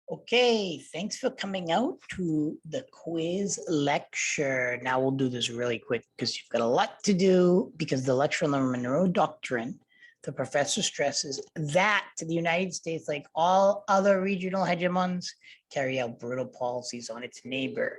Okay, thanks for coming out to the quiz lecture. Now we'll do this really quick because you've got a lot to do because the lecture on the Monroe Doctrine, the professor stresses that the United States, like all other regional hegemons, carry out brutal policies on its neighbor.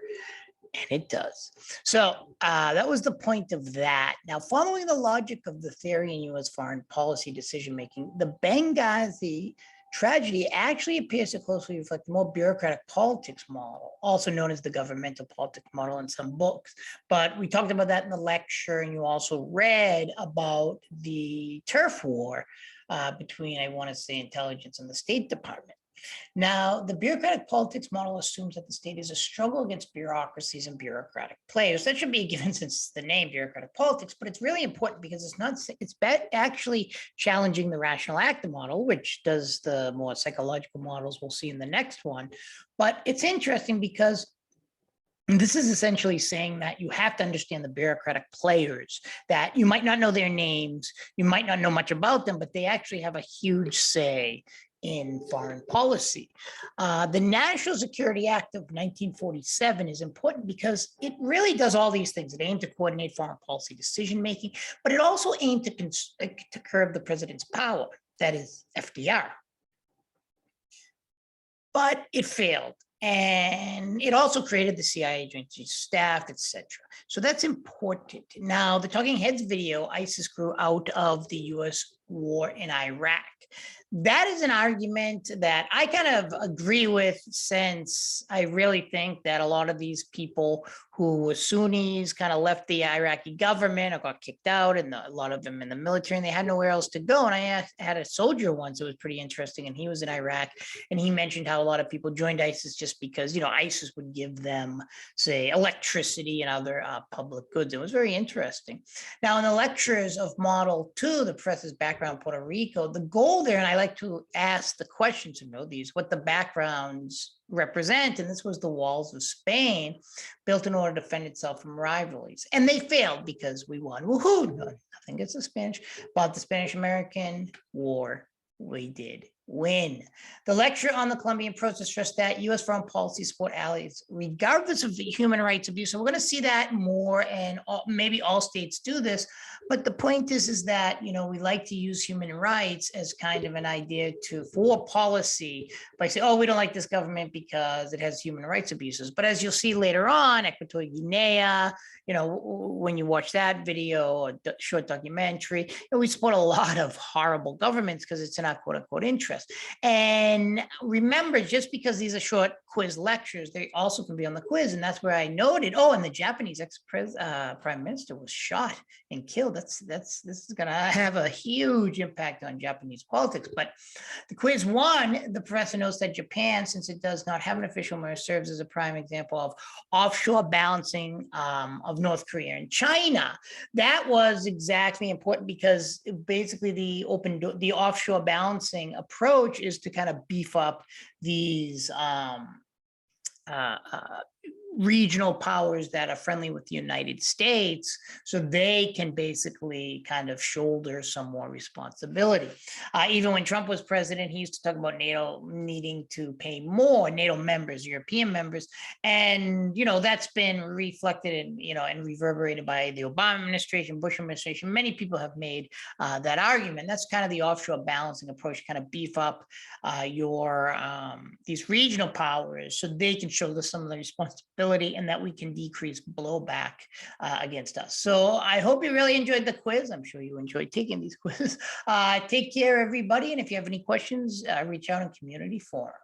And it does. So that was the point of that. Now, following the logic of the theory in U.S. foreign policy decision-making, the Benghazi tragedy actually appears to closely reflect the more bureaucratic politics model, also known as the governmental politics model in some books. But we talked about that in the lecture, and you also read about the turf war between, I want to say, intelligence and the State Department. Now, the bureaucratic politics model assumes that the state is a struggle against bureaucracies and bureaucratic players. That should be a given since the name bureaucratic politics, but it's really important because it's actually challenging the rational actor model, which does the more psychological models we'll see in the next one. But it's interesting because this is essentially saying that you have to understand the bureaucratic players, that you might not know their names, you might not know much about them, but they actually have a huge say in foreign policy. The National Security Act of 1947 is important because it really does all these things. It aimed to coordinate foreign policy decision-making, but it also aimed to curb the president's power, that is FDR. But it failed. And it also created the CIA Joint Chiefs of Staff, etc. So that's important. Now, the Talking Heads video, ISIS grew out of the US war in Iraq. That is an argument that I kind of agree with, since I really think that a lot of these people who were Sunnis kind of left the Iraqi government or got kicked out, and a lot of them in the military, and they had nowhere else to go. And I had a soldier once, it was pretty interesting, and he was in Iraq, and he mentioned how a lot of people joined ISIS just because, you know, ISIS would give them, say, electricity and other public goods. It was very interesting. Now, in the lectures of Model 2, the professor's background Puerto Rico, the goal there, and I like to ask the questions to know these, what the backgrounds represent, and this was the walls of Spain, built in order to defend itself from rivalries. And they failed because we won. Woohoo! Nothing against the Spanish, but the Spanish-American War, we did win. The lecture on the Colombian process stressed that U.S. foreign policy support allies, regardless of the human rights abuse. So we're going to see that more, and maybe all states do this. But the point is that, you know, we like to use human rights as kind of an idea for policy by saying, oh, we don't like this government because it has human rights abuses. But as you'll see later on, Equatorial Guinea, you know, when you watch that video or short documentary, we support a lot of horrible governments because it's in our quote unquote interest. And remember, just because these are short quiz lectures, they also can be on the quiz. And that's where I noted, oh, and the Japanese ex-prime minister was shot and killed. This is going to have a huge impact on Japanese politics. But the quiz one, the professor notes that Japan, since it does not have an official mayor, serves as a prime example of offshore balancing of North Korea and China. That was exactly important because basically the offshore balancing approach is to kind of beef up these regional powers that are friendly with the United States, so they can basically kind of shoulder some more responsibility. Even when Trump was president, he used to talk about NATO needing to pay more, NATO members, European members, and, you know, that's been reflected in, you know, and reverberated by the Obama administration, Bush administration. Many people have made that argument. That's kind of the offshore balancing approach, kind of beef up these regional powers so they can shoulder some of the responsibility, and that we can decrease blowback against us. So I hope you really enjoyed the quiz. I'm sure you enjoyed taking these quizzes. Take care, everybody. And if you have any questions, reach out in community forum.